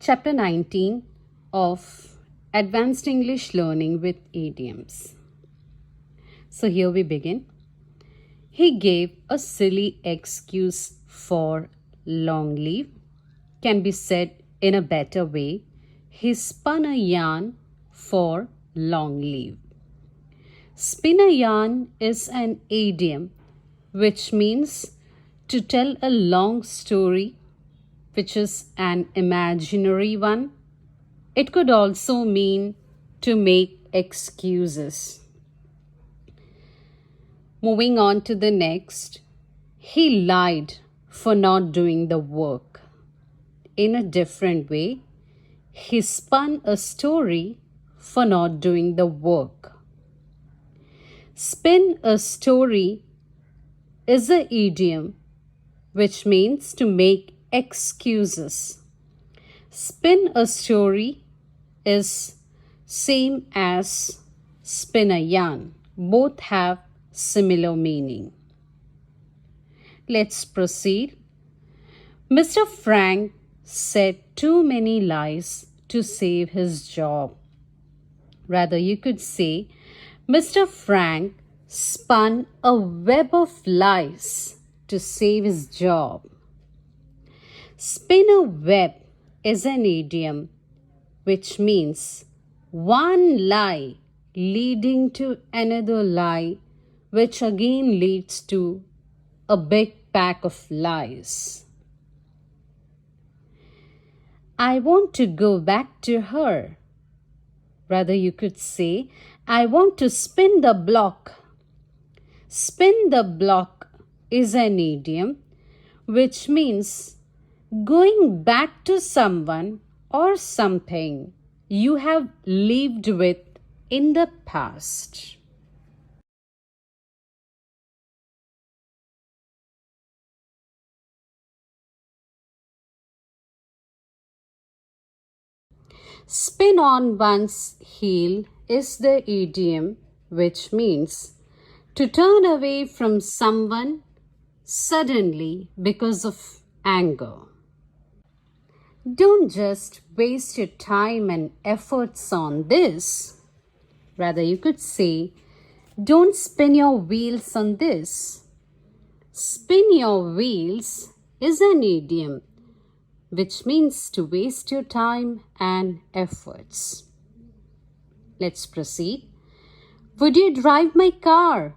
Chapter 19 of Advanced English Learning with Idioms. So here we begin. He gave a silly excuse for long leave. Can be said in a better way. He spun a yarn for long leave. Spin a yarn is an idiom which means to tell a long story, which is an imaginary one. It could also mean to make excuses. Moving on to the next, he lied for not doing the work. In a different way, he spun a story for not doing the work. Spin a story is an idiom which means to make excuses. Spin a story is same as spin a yarn. Both have similar meaning. Let's proceed. Mr. Frank said too many lies to save his job. Rather, you could say, Mr. Frank spun a web of lies to save his job. Spin a web is an idiom which means one lie leading to another lie, which again leads to a big pack of lies. I want to go back to her. Rather, you could say, I want to spin the block. Spin the block is an idiom which means going back to someone or something you have lived with in the past. Spin on one's heel is the idiom which means to turn away from someone suddenly because of anger. Don't just waste your time and efforts on this. Rather, you could say, don't spin your wheels on this. Spin your wheels is an idiom which means to waste your time and efforts. Let's proceed. Would you drive my car?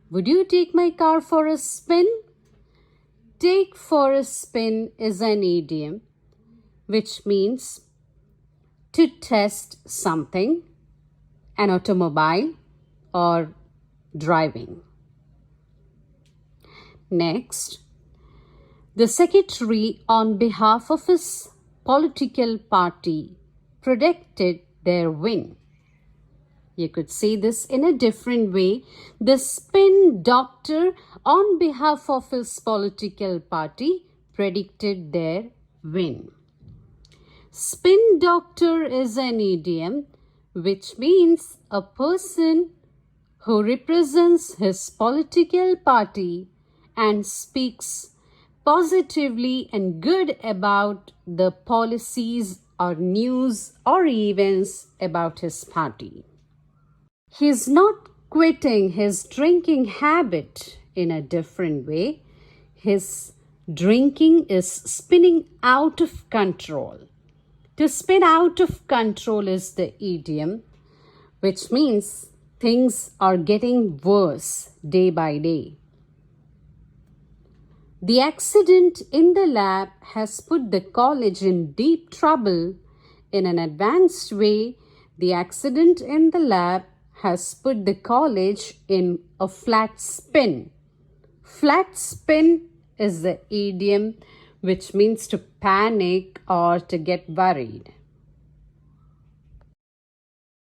Would you take my car for a spin? Take for a spin is an idiom which means to test something, an automobile or driving. Next, the secretary on behalf of his political party predicted their win. You could say this in a different way. The spin doctor on behalf of his political party predicted their win. Spin doctor is an idiom which means a person who represents his political party and speaks positively and good about the policies or news or events about his party. He is not quitting his drinking habit in a different way. His drinking is spinning out of control. To spin out of control is the idiom, which means things are getting worse day by day. The accident in the lab has put the college in deep trouble. In an advanced way, the accident in the lab has put the college in a flat spin. Flat spin is the idiom which means to panic or to get worried.